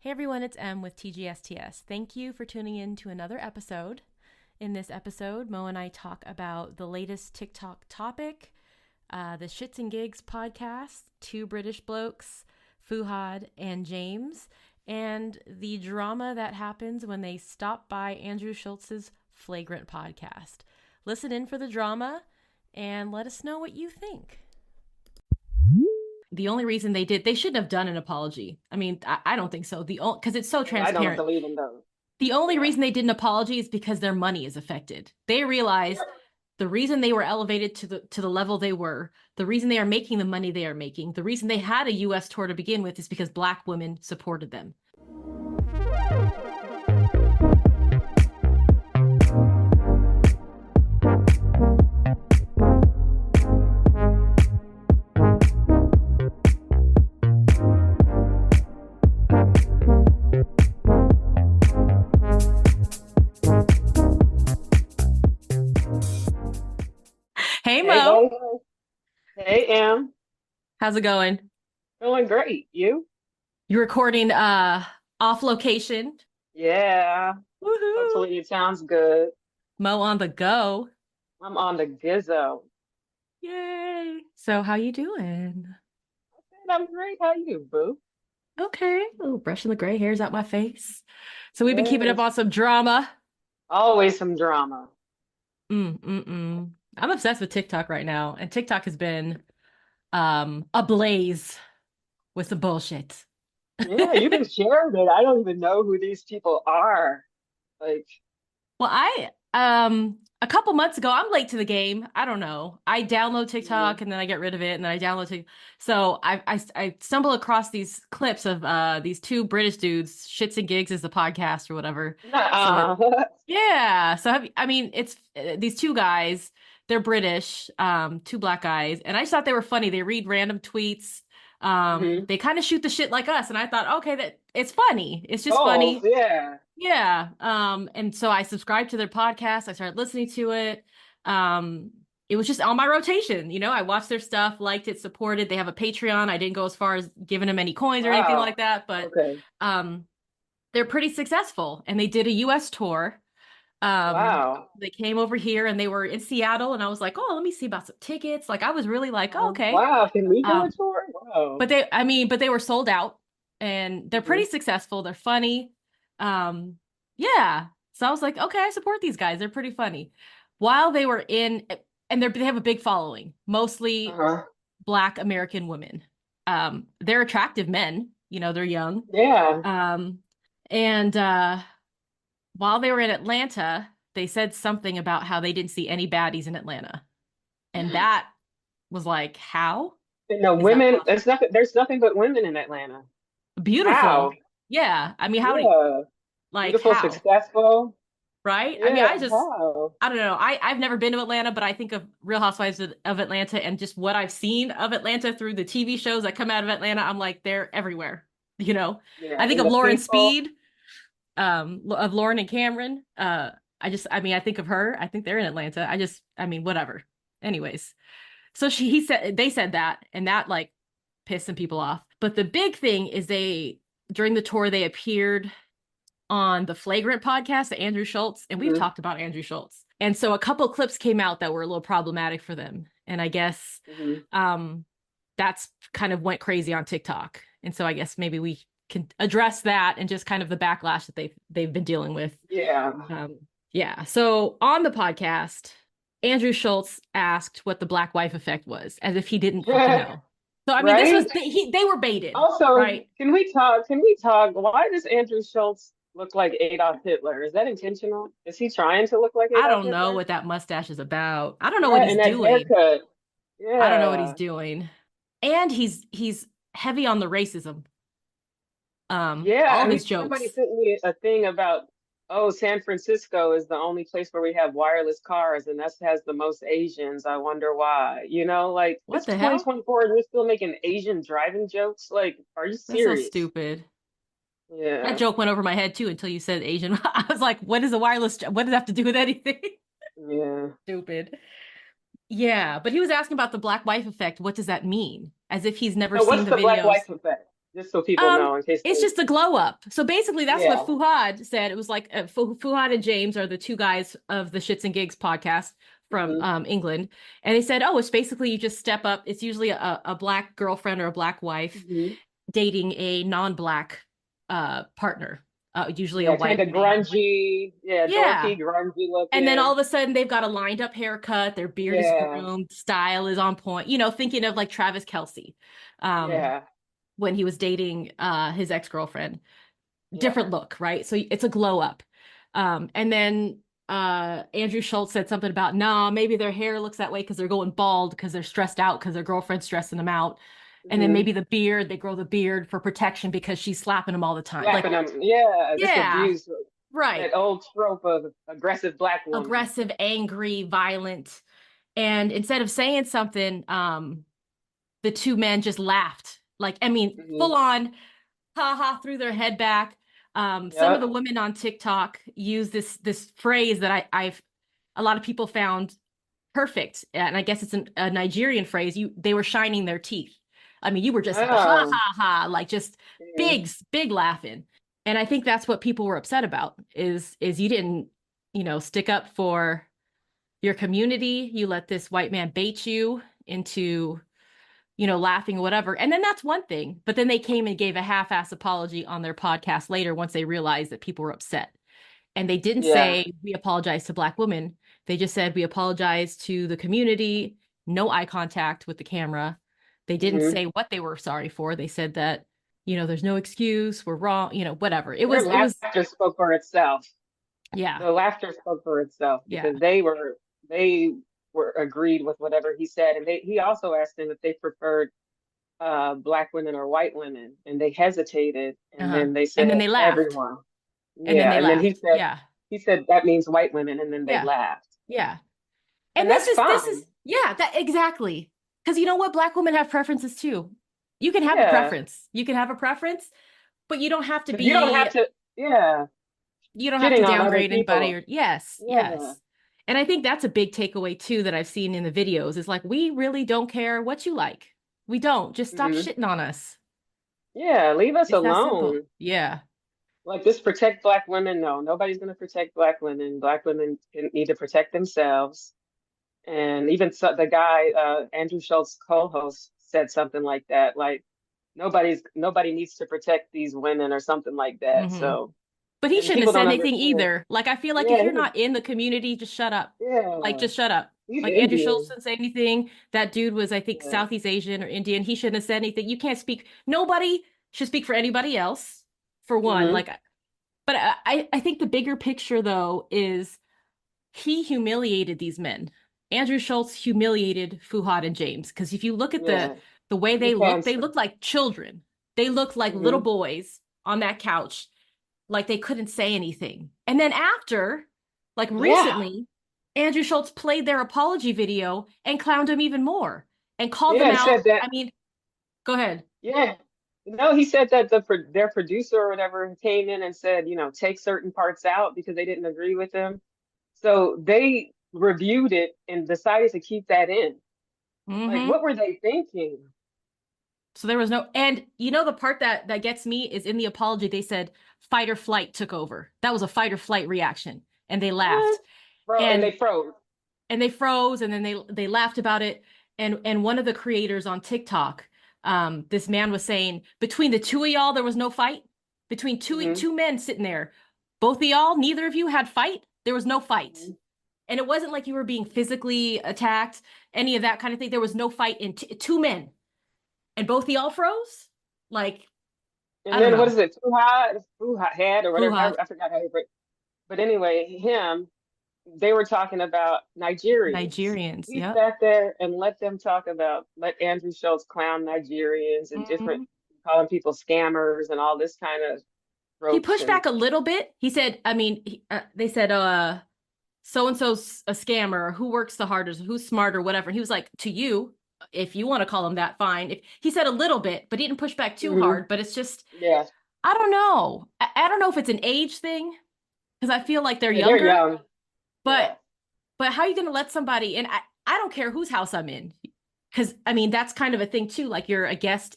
Hey everyone, it's Em with TGSTS. Thank you for tuning in to another episode. In this episode, Mo and I talk about the latest TikTok topic, the Shits and Gigs podcast, two British blokes, Fuhad and James, and the drama that happens when they stop by Andrew Schultz's Flagrant podcast. Listen in for the drama and let us know what you think. The only reason they shouldn't have done an apology. I mean, I don't think so. Because it's so I don't transparent. believe in those. The only Yeah. reason they did an apology is because their money is affected. They realized the reason they were elevated to the level they were, the reason they are making the money they are making, the reason they had a US tour to begin with is because Black women supported them. Hey Hey, Mo, hey, Em. how's it going? Doing great. You? You recording off location? Yeah. Woohoo! Hopefully it sounds good. Mo on the go. I'm on the Gizzo. Yay! So how you doing? I'm great. How you, boo? Okay, oh, brushing the gray hairs out my face. So we've been keeping up Yes. on some drama. Always some drama. I'm obsessed with TikTok right now, and TikTok has been ablaze with some bullshit. Yeah, you can share it. I don't even know who these people are. Like, Well, I a couple months ago, I'm late to the game. I don't know. I download TikTok mhm. and then I get rid of it, and then I download TikTok. So I stumble across these clips of these two British dudes, Shits and Gigs is the podcast or whatever. So Nuh-uh. yeah, so I mean, it's these two guys. They're British, two black guys, and I just thought they were funny. They read random tweets. hmm They kind of shoot the shit like us, and I thought, okay, that it's funny. It's just Both, funny. yeah. Yeah. And so I subscribed to their podcast. I started listening to it. It was just on my rotation. I watched their stuff, liked it, supported. They have a Patreon. I didn't go as far as giving them any coins or anything Wow. like that, but Okay. um, they're pretty successful. And they did a US tour. Wow. They came over here and they were in Seattle, and I was like, oh, let me see about some tickets. Like I was really like, oh, okay. Wow. Can we do a Um, tour? Wow. but they were sold out, and they're hmm pretty successful. They're funny. Um, yeah. So I was like, okay, I support these guys. They're pretty funny. While they were in, and they have a big following, mostly Uh-huh. Black American women. They're attractive men. They're young. Yeah. Um, and while they were in Atlanta, they said something about how they didn't see any baddies in Atlanta, and that was like, how No, is that women, possible? there's nothing but women in Atlanta. How? Beautiful. Yeah. I mean, how do Yeah. like Beautiful, how? successful. Right? I mean, Yeah, how? I don't know. I've never been to Atlanta, but I think of Real Housewives of Atlanta and just what I've seen of Atlanta through the TV shows that come out of Atlanta. I'm like, they're everywhere. Yeah, I think and of the Lauren people. Speed, of Lauren and Cameron. I mean, I think of her. I think they're in Atlanta. I mean, whatever. Anyways, so they said that, and that like pissed some people off. But the big thing is during the tour, they appeared on the Flagrant podcast, Andrew Schultz, and we've hmm talked about Andrew Schultz. And so a couple clips came out that were a little problematic for them. And I guess hmm um that's kind of went crazy on TikTok. And so I guess maybe we can address that and just kind of the backlash that they've been dealing with. Yeah. Um yeah. So on the podcast, Andrew Schultz asked what the black wife effect was, as if he didn't fucking know. So I mean, this was Right? they were baited, Also, right? can we talk? Can we talk? Why does Andrew Schultz look like Adolf Hitler? Is that intentional? Is he trying to look like I Adolf don't know Hitler? what that mustache is about. I don't know what Yeah, he's and that doing. haircut. I don't know what he's Yeah. doing. And he's heavy on the racism. Yeah, All and his somebody jokes. sent me a thing about, oh, San Francisco is the only place where we have wireless cars, and that has the most Asians. I wonder why. Like What it's the hell? 2024 and you're still making Asian driving jokes. Like, are you That's so serious? stupid. That Yeah, joke went over my head too until you said Asian. I was like, what is a what does that have to do with anything? yeah. Stupid. Yeah, but he was asking about the black wife effect. What does that mean? As if he's never So seen what's the the black videos. wife effect? Just so people know in case It's they. just a glow up. So basically, that's what Yeah. Fuhad said. It was like Fuhad and James are the two guys of the Shits and Gigs podcast from Hmm. England, and they said, "Oh, it's basically you just step up. It's usually a black girlfriend or a black wife Hmm. dating a non-black partner, usually a Yeah, kind white of man." grungy. Yeah, Yeah, dorky, grungy and then all looking. of a sudden they've got a lined up haircut, their beard is Yeah. groomed, style is on point. Thinking of like Travis Kelce, um, Yeah. when he was dating his ex-girlfriend. Yeah. Different look, right? So it's a glow up. And then Andrew Schultz said something about, nah, maybe their hair looks that way because they're going bald because they're stressed out because their girlfriend's stressing them out. And then Hmm. maybe the beard, they grow the beard for protection because she's slapping them all the time. Like, Slapping them. Yeah, this yeah, abuse. right. That old trope of aggressive black woman. Aggressive, angry, violent. And instead of saying something, the two men just laughed. Like, I mean, Hmm. full on haha threw their head back. Some of the Yep. women on TikTok use this phrase that I've a lot of people found perfect, and I guess it's a Nigerian phrase. They were shining their teeth. I mean, you were just ha Oh. ha ha, like just Mhm. big laughing. And I think that's what people were upset about is you didn't, stick up for your community. You let this white man bait you into laughing or whatever. And then that's one thing. But then they came and gave a half-ass apology on their podcast later once they realized that people were upset. And they didn't Yeah. say, we apologize to Black women. They just said, we apologize to the community, no eye contact with the camera. They didn't Hmm. say what they were sorry for. They said that, there's no excuse, we're wrong, whatever. Their It was, laughter spoke for itself. yeah, The laughter spoke for itself yeah, because they were agreed with whatever he said, and he also asked them if they preferred black women or white women, and they hesitated, and uh-huh. then they And then said they laughed. everyone. And then Yeah, they and then he laughed. said Yeah, he said that means white women, and then they yeah, laughed, yeah. and And that's this is fine. yeah, that exactly. Because you know what? Black women have preferences too. You can have a Yeah, preference. You can have a preference, but but you don't have to. Yeah, you don't have to shitting on other downgrade anybody people. or yes, Yeah. yes. And I think that's a big takeaway too that I've seen in the videos is like we really don't care what you like. We don't. Just stop Hmm. shitting on us. Yeah, leave us It's that simple. alone. Yeah. Like this protect black women. No, nobody's going to protect black women. Black women need to protect themselves. And even the guy, Andrew Schultz, co-host, said something like that. Like nobody needs to protect these women or something like that. Hmm. So, But he and shouldn't have people said don't anything understand. either. Like I feel like if Yeah, you're not in the community, just shut up. Like yeah, just shut up. he's Like Andrew Schultz Indian. didn't say anything. That dude was, I think, Yeah. Southeast Asian or Indian. He shouldn't have said anything. You can't speak. Nobody should speak for anybody else, for one. Hmm. Like, but I think the bigger picture though is he humiliated these men. Andrew Schultz humiliated Fuhad and James because if you look at Yeah. the way You can't. they look like children. They look like little Hmm. boys on that couch like they couldn't say anything. And then after, like Yeah. recently, Andrew Schultz played their apology video and clowned him even more and called Yeah, them and out. said that. I mean, go ahead. Yeah. No, he said that their producer or whatever came in and said, take certain parts out because they didn't agree with him. So they reviewed it and decided to keep that in. Like, Hmm. what were they thinking? So there was no, and the part that gets me is in the apology. They said fight or flight took over. That was a fight or flight reaction, and they What? laughed, Bro, and they and froze. they froze, and then they laughed about it. And one of the creators on TikTok, this man was saying between the two of y'all there was no fight. Between Hmm. two men sitting there, both of y'all, neither of you had fight. There was no fight, Hmm. and it wasn't like you were being physically attacked, any of that kind of thing. There was no fight in two men, and both of y'all froze. Like I And don't then what know. is it? Fuhad head or whatever. Fuhad, I forgot how he put. But anyway, him. They were talking about Nigerians. Nigerians. He Yep. sat there and let Andrew Schultz clown Nigerians and Mhm. calling people scammers and all this kind of He tropes. pushed And back a little bit. He said, I mean, they said, so and so's a scammer. Who works the hardest? Who's smarter? Whatever. And he was like, to you, if you want to call him that, fine. If he said a little bit, but he didn't push back too hmm. hard. But it's just, Yeah, I don't know. I don't know if it's an age thing because I feel like they're yeah, they're younger. young. But Yeah. how are you going to let somebody? And I don't care whose house I'm in, because I mean that's kind of a thing too. Like you're a guest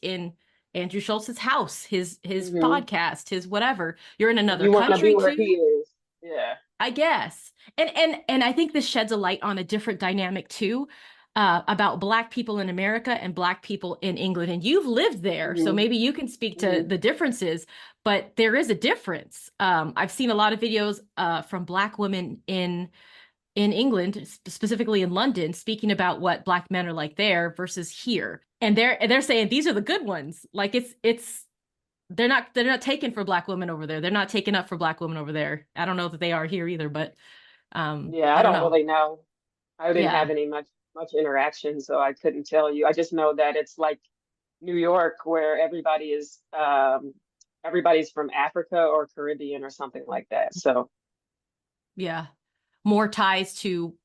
Andrew Schultz's house, his Hmm. podcast, his whatever. You're in another You want to be country where he too, is. Yeah. I guess. And I think this sheds a light on a different dynamic too, about Black people in America and Black people in England. And you've lived there, so Hmm. maybe you can speak to Hmm. the differences. But there is a difference. I've seen a lot of videos from Black women in England, specifically in London, speaking about what Black men are like there versus here. And they're saying these are the good ones. Like it's they're not taken for Black women over there. They're not taken up for Black women over there. I don't know that they are here either, but Yeah, I I don't don't know. really know. I didn't Yeah. have any much interaction, so I couldn't tell you. I just know that it's like New York, where everybody's from Africa or Caribbean or something like that. So Yeah. More ties to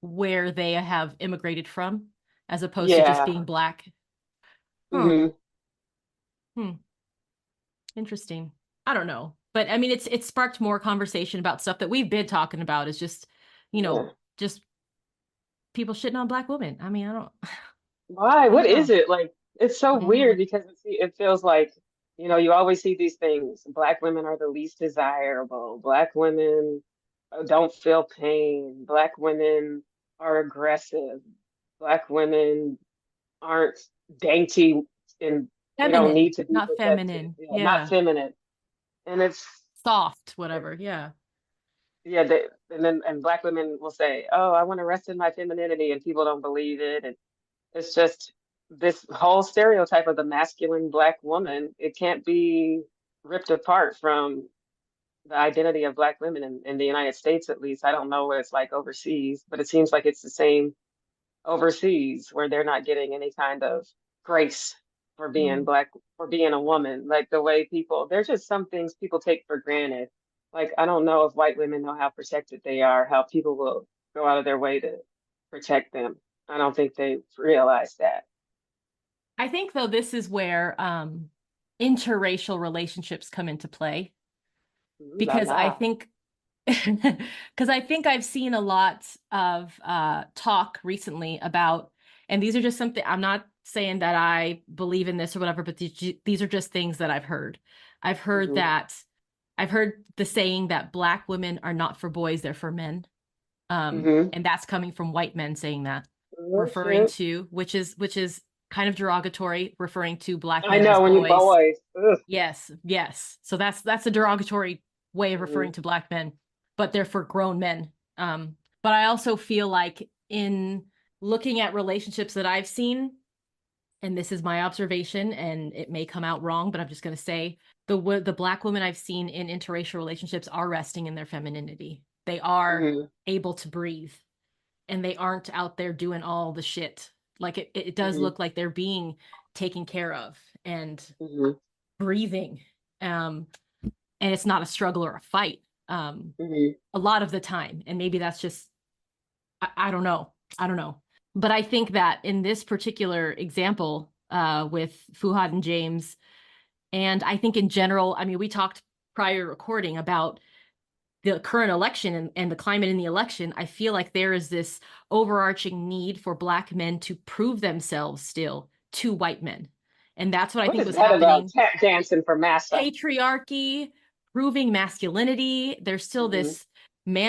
where they have immigrated from as opposed to just yeah. being Black. Hmm. Hmm. Hmm. Interesting. I don't know. But I mean it's sparked more conversation about stuff that we've been talking about is just, you know, Yeah. just people shitting on Black women. I mean, Why? I What don't is know. it? Like, it's so Yeah. weird because it feels like, you always see these things. Black women are the least desirable. Black women don't feel pain. Black women are aggressive. Black women aren't dainty and they don't Feminine, need to be not protected. feminine. Yeah, not Yeah. feminine. And it's Soft, whatever. Yeah. yeah, and Black women will say, "Oh, I want to rest in my femininity," and people don't believe it. And it's just this whole stereotype of the masculine Black woman. It can't be ripped apart from the identity of Black women in the United States, at least. I don't know what it's like overseas, but it seems like it's the same overseas where they're not getting any kind of grace for being Mm. Black, for being a woman. Like the way there's just some things people take for granted. Like, I don't know if white women know how protected they are, how people will go out of their way to protect them. I don't think they realize that. I think though this is where interracial relationships come into play Ooh la because I la. think because I think I've seen a lot of talk recently about, and these are just something I'm not saying that I believe in this or whatever, but these are just things that I've heard. I've heard Hmm. that I've heard the saying that Black women are not for boys, they're for men. Hmm. And that's coming from white men saying that, Oh, referring shit. to which is kind of derogatory, referring to Black I men as know when you boys. boys. Ugh. Yes, yes. So that's a derogatory way of Hmm. referring to Black men, but they're for grown men. But I also feel like in looking at relationships that I've seen, and this is my observation, and it may come out wrong, but I'm just going to say the Black women I've seen in interracial relationships are resting in their femininity. They are Hmm. able to breathe, and they aren't out there doing all the shit. Like it does Hmm. look like they're being taken care of and Hmm. breathing. Um, and it's not a struggle or a fight Hmm. a lot of the time. And maybe that's just, I don't know. I don't know. But I think that in this particular example with Fuhad and James, and I think in general, I mean, we talked prior recording about the current election and the climate in the election. I feel like there is this overarching need for Black men to prove themselves still to white men. And that's what I What think is was that about? happening. Tap dancing for massa. Patriarchy, proving masculinity. There's still Hmm. this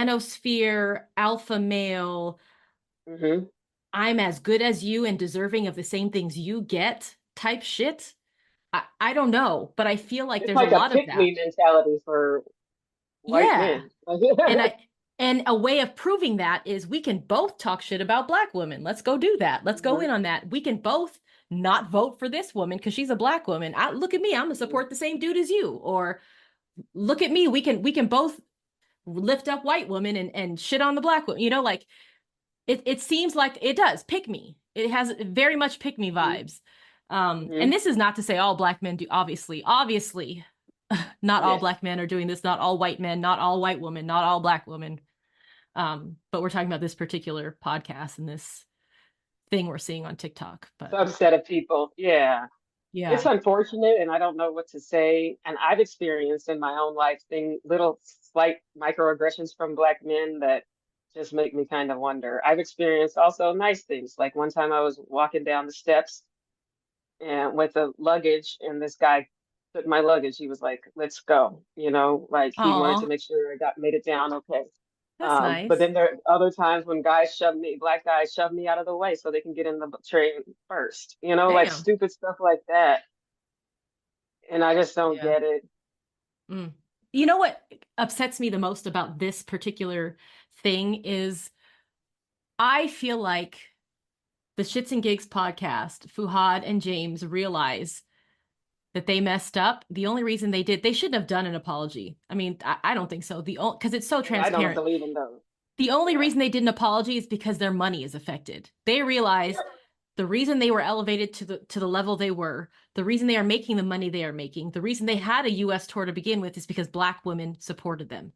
manosphere, alpha male, Hmm. I'm as good as you and deserving of the same things you get type shit. I don't know, but I feel like It's there's a like a lot of pick that. me mentality for white Yeah. men. And I and a way of proving that is we can both talk shit about Black women. Let's go do that. Let's go Hmm. in on that. We can both not vote for this woman because she's a Black woman. Look at me, I'm gonna Hmm. support the same dude as you. Or look at me, we can both lift up white women and shit on the Black woman. Like it seems like it does pick me. It has very much pick me Hmm. vibes. And Hmm. this is not to say all Black men do, obviously, not all Yes. Black men are doing this, not all white men, not all white women, not all Black women. But we're talking about this particular podcast and this thing we're seeing on TikTok. But Subset of people. Yeah. It's yeah, unfortunate, and I don't know what to say. And I've experienced in my own life little slight microaggressions from Black men that just make me kind of wonder. I've experienced also nice things. Like one time I was walking down the steps and with the luggage, and this guy took my luggage. He was like, "Let's go," like he wanted to Oh, make sure I got made it down okay. that's But nice. then there are other times when black guys shove me out of the way so they can get in the train first, like Damn. stupid stuff like that. And I just don't Yeah. get it. Mm. You know what upsets me the most about this particular thing is I feel like the Shits and Gigs podcast, Fuhad and James realize that they messed up. The only reason they shouldn't have done an apology. I mean, I don't think so. Because it's so And I don't transparent. believe in those. The only Yeah. reason they did an apology is because their money is affected. They realize Yep. the reason they were elevated to the level they were, the reason they are making the money they are making, the reason they had a US tour to begin with is because black women supported them.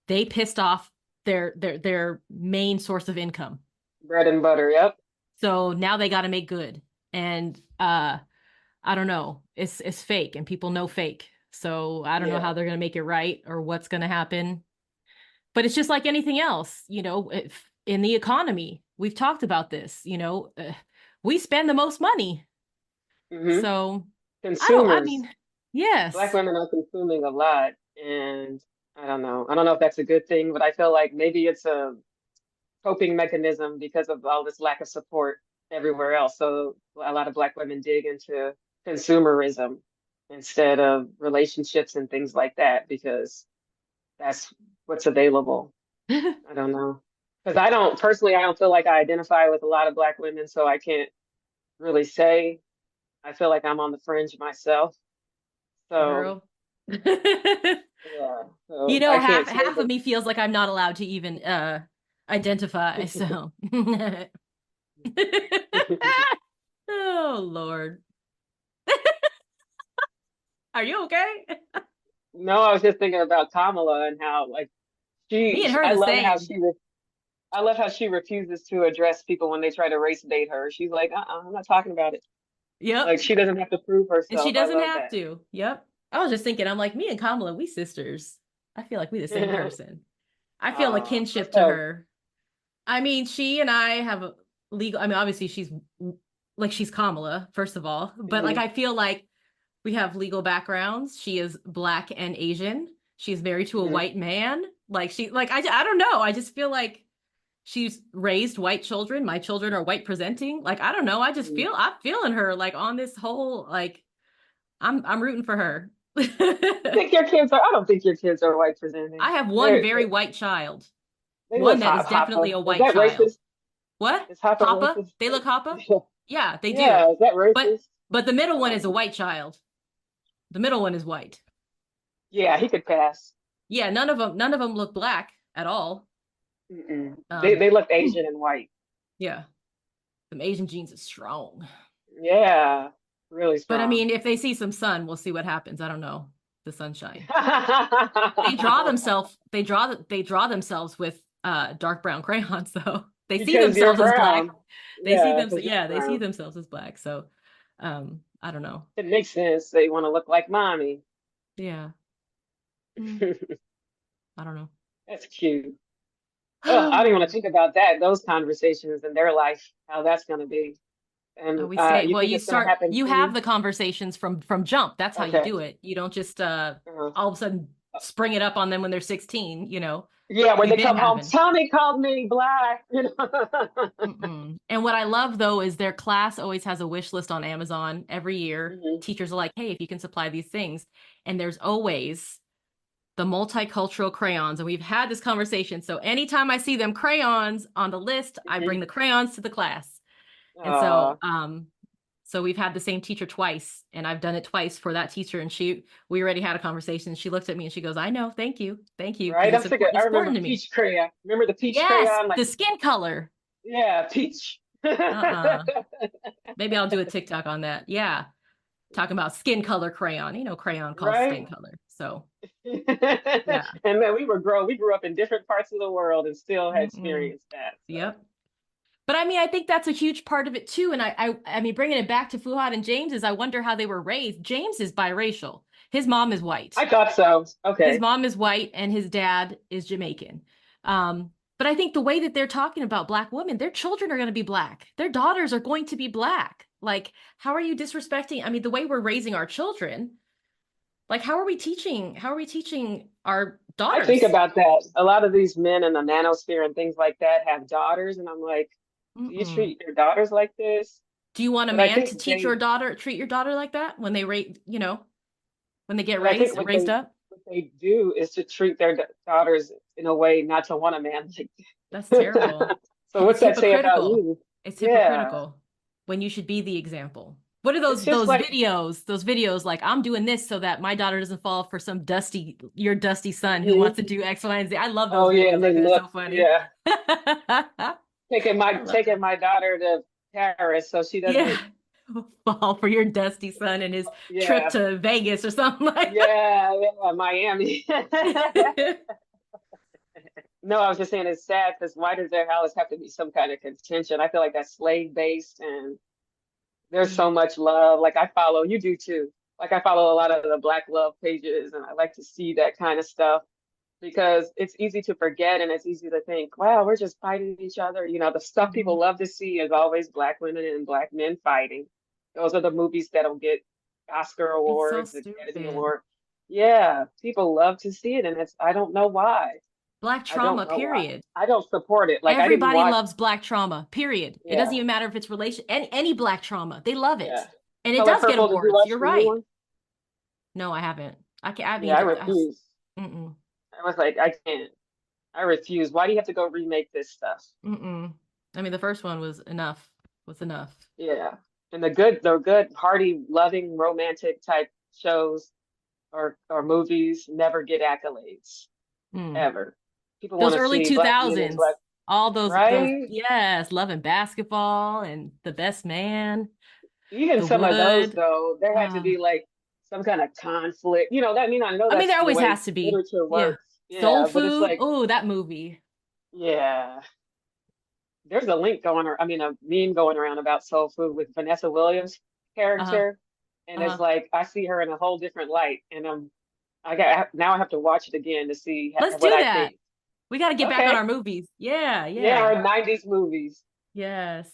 They pissed off their main source of income. Bread and butter. Yep. So now they got to make good. And I don't know. It's fake and people know fake. So I don't know how Yeah. they're going to make it right or what's going to happen. But it's just like anything else, if, in the economy. We've talked about this, we spend the most money. Hmm. So I Consumers. mean, Black yes. women are consuming a lot, and I don't know. I don't know if that's a good thing, but I feel like maybe it's a coping mechanism because of all this lack of support everywhere else. So a lot of Black women dig into consumerism instead of relationships and things like that because that's what's available. I don't know. Because I don't feel like I identify with a lot of Black women, so I can't really say. I feel like I'm on the fringe myself. So, Girl. yeah, so I Half can't say, half of me feels like I'm not allowed to even identify. So oh Lord. Are you okay? no, I was just thinking about Kamala and how like Me and her are I the love how same. I love how she refuses to address people when they try to race bait her. She's like, I'm not talking about it. Yep. Like she doesn't have to prove And she herself. I doesn't love have that. to. Yep. I was just thinking, I'm like, me and Kamala, we sisters. I feel like we the same person. I feel a That's kinship to so. her. I mean, she and I have a legal, I mean, obviously she's Kamala, first of all, but like Mhm, I feel like we have legal backgrounds. She is black and Asian. She's married to a mhm, white man. I don't know. I just feel like she's raised white children. My children are white presenting. Like, I don't know. mhm. I'm feeling her like on this whole, like, I'm rooting for her. You think your kids are? I don't think your kids are white I presenting. have one very white child, They one look that is definitely Hopper. a Is white that child. racist? What? Is Hopper Hoppa? racist? They look Hoppa? Yeah, they do. Yeah, is that But racist? the middle one is a Um, white child. The middle one is white. yeah, he could pass. Yeah, none of them look black at all. Mm-mm. Um, They look Asian and white. yeah, some Asian genes is strong. Yeah, really But I strong. mean, if they see some sun, we'll see what happens. I don't know. The sunshine. They draw themselves with dark brown crayons though. They see Because you're themselves as black. brown. Yeah, because you're They see brown. themselves as black. So I don't know. It makes sense. They want to look like mommy. Yeah. Mm, I don't That's cute. Oh, I don't even want to know. think about that, those conversations in their life, how that's going to be. And We say, you well, think it's going to happen you have soon? the conversations from jump. That's how you Okay. do it. You don't just Uh, all of a sudden spring it up on them when they're 16. yeah, when We've they been come home, having. Tommy called me black. Mm-mm. And what I love though is their class always has a wish list on Amazon every year. Mhm, Teachers are like, hey, if you can supply these things. And there's always the multicultural crayons. And we've had this conversation. So anytime I see them crayons on the list, I mhm. bring the crayons to the class. And so we've had the same teacher twice, and I've done it twice for that teacher. And we already had a conversation. She looked at me and she goes, I know, thank you, because Right? I'm thinking, I it's remember important to me. peach crayon. Remember the peach Yes, crayon? Like, the skin color. yeah, peach. Uh-uh. Maybe I'll do a TikTok on that. Yeah. Talking about skin color crayon. Crayon calls skin Right? color. So And yeah. then we grew up in different parts of the world and still had Mm-mm. experienced that. So Yep. But I mean, I think that's a huge part of it too. And I mean, bringing it back to Fuhad and James is I wonder how they were raised. James is biracial. His mom is white. I thought so. His Okay. mom is white and his dad is Jamaican. But I think the way that they're talking about black women, their children are going to be black. Their daughters are going to be black. Like, how are you disrespecting? I mean, the way we're raising our children, like, how are we teaching our I think daughters? about that. A lot of these men in the manosphere and things like that have daughters, and I'm like, do you Mm-mm. treat your daughters like this? Do you want a But I man think to teach your daughter, treat your daughter like that when they rate, when they get but I think raised up? what they do is to treat their daughters in a way not to want a man like That's terrible. that. So It's what's that say about hypocritical. you? It's Yeah, hypocritical when you should be the example. What are it's just those like, videos? Those videos like I'm doing this so that my daughter doesn't fall for some your dusty son who wants mhm. to do X, Y, and Z. I love those Oh yeah, videos. and I they think they're look, so funny. yeah, I love taking that. my daughter to Paris so she doesn't, Yeah. Fall for your dusty son and his trip yeah, to Vegas or something like yeah, Miami. that. No, I was just saying it's sad because why does there always have to be some kind of contention? I feel like that's slave based and there's so much love. Like I follow, you do too. Like I follow a lot of the Black love pages and I like to see that kind of stuff because it's easy to forget and it's easy to think, wow, we're just fighting each other. You know, the stuff people Mhm. love to see is always Black women and Black men fighting. Those are the movies that'll get Oscar It's so awards, Academy stupid. Award. Yeah, people love to see it and it's I don't know why. Black I don't trauma, know why. period. I don't support it. Like I didn't Everybody watch. loves black trauma, period. It doesn't Yeah, even matter if it's any black trauma. They love it. yeah. And it Color does get Purple. Did you awards. watch You're the new right. one? No, I haven't. I can I Yeah, I mean refuse. mm-mm, I was like, I can't. I refuse. Why do you have to go remake this stuff? mm-mm. I mean the first one was enough. Was enough. Yeah. And the good, hearty, loving, romantic type shows or movies never get accolades Mm. ever. People want Those to early see black men and 2000s. black, All those right? yes, Love and Basketball and The Best Man, Even The some of those Wood. though, there had to Uh, be like some kind of conflict. You know, that I mean I know I mean that's there the always way has to be. literature Yeah. works. Soul Yeah, but it's Food. like, Oh, that movie. yeah. There's a link going or I mean a meme going around about soul food with Vanessa Williams Uh-huh. character. And it's Uh-huh. like I see her in a whole different light. And I got now I have to watch it again to see Let's what do I that. think. We got to get back on Okay. our movies. Yeah, Yeah, yeah. our 90s movies. Yes.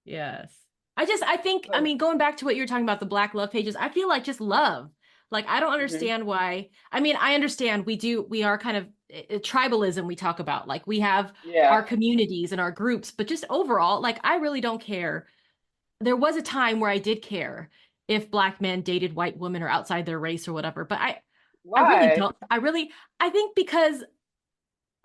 Yes. I think, I But mean, going back to what you're talking about, the Black love pages, I feel like just love. Like, I don't mhm. understand why. I mean, I understand we are kind of tribalism we talk about. Like, we have Yeah. our communities and our groups, but just overall, like, I really don't care. There was a time where I did care if Black men dated white women or outside their race or whatever, but I really Why? don't. I think because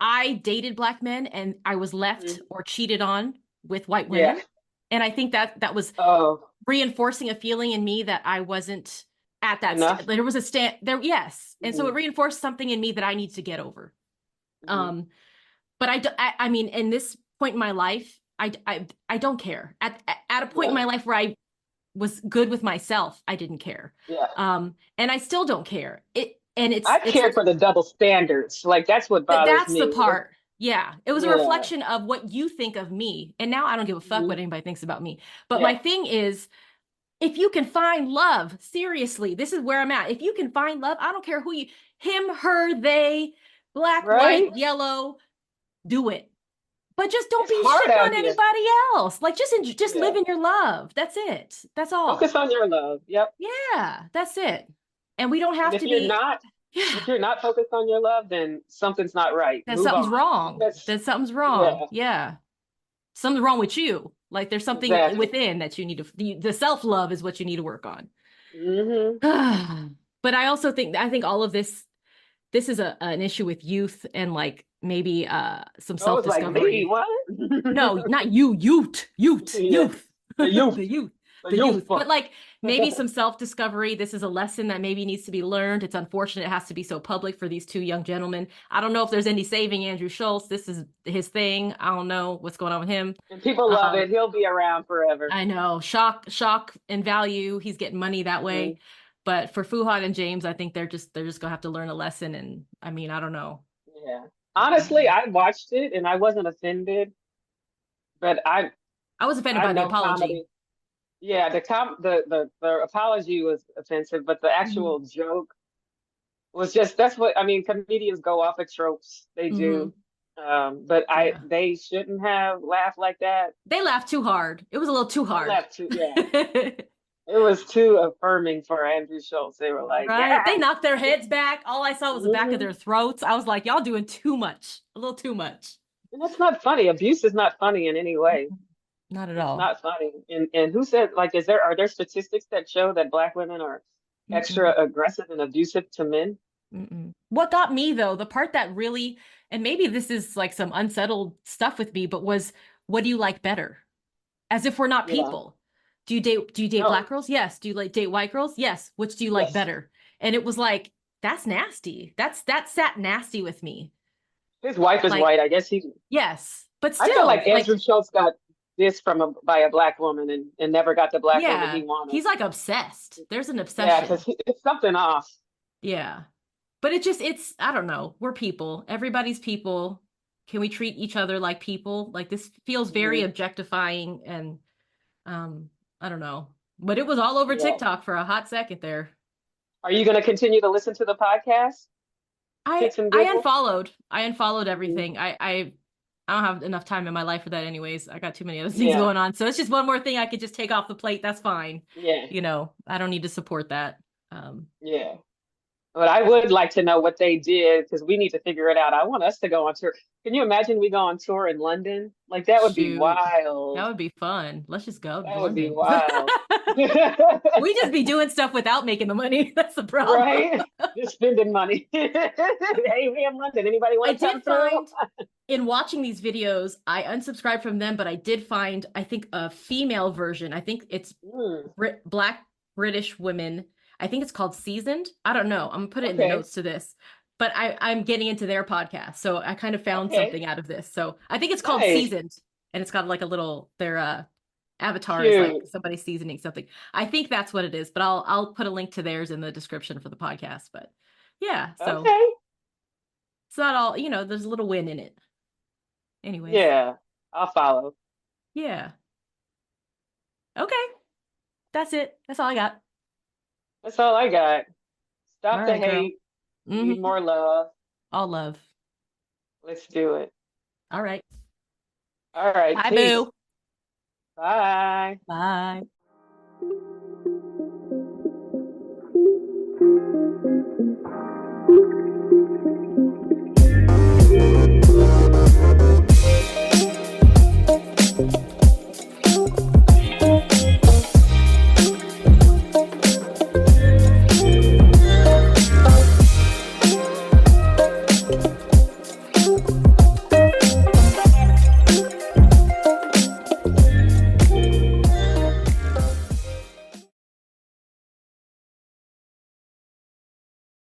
I dated Black men and I was left Mhm. or cheated on with white Yeah. women. And I think that was Oh, reinforcing a feeling in me that I wasn't at that enough. there was a stand there, yes. And so it Mhm. reinforced something in me that I need to get over. Mhm. Um, but I mean, in this point in my life, I don't care. At a point in Yeah. my life where I was good with myself, I didn't care. Yeah. And I still don't care. And I it's cared for the double standards. Like that's what bothers that's the me. part. Yeah. It was a Yeah. reflection of what you think of me. And now I don't give a fuck Mhm. what anybody thinks about me. But my Yeah. thing is, if you can find love, seriously, this is where I'm at. If you can find love, I don't care who you, him, her, they, black, white, Right? yellow, do it. But just don't It's be hard shitting out on here. anybody else. Like just Yeah. live in your love. That's it. That's Focus all. on your love. Yep. Yeah, that's it. And we don't And have to be, if yeah, you're not focused on your love, then something's not right. that Move something's on. wrong. That's That something's wrong. yeah, Yeah. Something's wrong with you. Like there's something exactly. within that you need to, the self love is what you need to work on. Hmm. But I also think, I think all of this is an issue with youth and like maybe some Oh, it's like me. self-discovery. What? No, not you, Yeah. youth, The youth. the youth, The the youth. youth. But like maybe some self-discovery. This is a lesson that maybe needs to be learned. It's unfortunate it has to be so public for these two young gentlemen. I don't know if there's any saving Andrew Schultz. This is his thing. I don't know what's going on with him. And people love Um, it. He'll be around forever. I know, shock and value. He's getting money that Hmm. way. But for Fuhad and James, I think they're just gonna have to learn a lesson. And I mean, I don't know. Yeah. Honestly, I watched it and I wasn't offended, but I was offended I by the know apology. comedy. Yeah, the apology was offensive, but the Hmm. actual joke was just that's what I mean, comedians go off of tropes. They Hmm. do. But Yeah. they shouldn't have laughed like that. They laughed too hard. It was a little too They hard. laughed too, yeah. It was too affirming for Andrew Schultz. They were like, Right? They yeah. knocked their heads back. All I saw was the back of Hmm. their throats. I was like, y'all doing too much. A little too much. And that's not funny. Abuse is not funny in any way. Not at It's all. not funny. And who said, like, are there statistics that show that Black women are extra Mm-mm. aggressive and abusive to men? Mm-mm. What got me though, the part that really, and maybe this is like some unsettled stuff with me, but was what do you like better? As if we're not Yeah. people. Do you date No. black girls? Yes. Do you like date white girls? Yes. Which do you like Yes. better? And it was like, that's nasty. That sat nasty with me. His wife is Like, white. I guess yes. But I feel still, like like, Andrew Schultz got this by a black woman and never got the black woman he yeah, wanted. he's like obsessed. There's an Yeah, because obsession. it's something off. Yeah. But it's, I don't know. We're people. Everybody's people. Can we treat each other like people? Like this feels very Hmm. objectifying and um, I don't know. But it was all over Yeah. TikTok for a hot second there. Are you going to continue to listen to the podcast? I Shits and I giggles? unfollowed. I unfollowed Hmm. everything. I don't have enough time in my life for that anyways. I got too many other things Yeah. going on. So it's just one more thing I could just take off the plate. That's fine. Yeah. I don't need to support that. Um, Yeah. But I would like to know what they did because we need to figure it out. I want us to go on tour. Can you imagine we go on tour in London? Like that would be shoot. That wild. would be fun. Let's just go to That would be London. wild. We just be doing stuff without making the money. That's the problem. Right? Just spending money. Hey, we in London. Anybody I want to did come through? find in watching these videos, I unsubscribed from them, but I did find, I think, a female version. I think it's Mm, Black British women. I think it's called Seasoned. I don't know. I'm gonna put it in the okay. notes to this, but I'm getting into their podcast, so I kind of found Okay. something out of this. So I think it's called Nice. Seasoned, and it's got like a little their avatar is like Cute. somebody seasoning something. I think that's what it is, but I'll put a link to theirs in the description for the podcast. But yeah, so Okay. it's not all, there's a little win in it. Anyways, Yeah. I'll follow. yeah. Okay. That's it. That's all I got. That's all I got. All Stop the right, girl. hate. Need Mm-hmm. more love. All love. Let's do it. All right. All right. Bye, Peace. boo. Bye. Bye.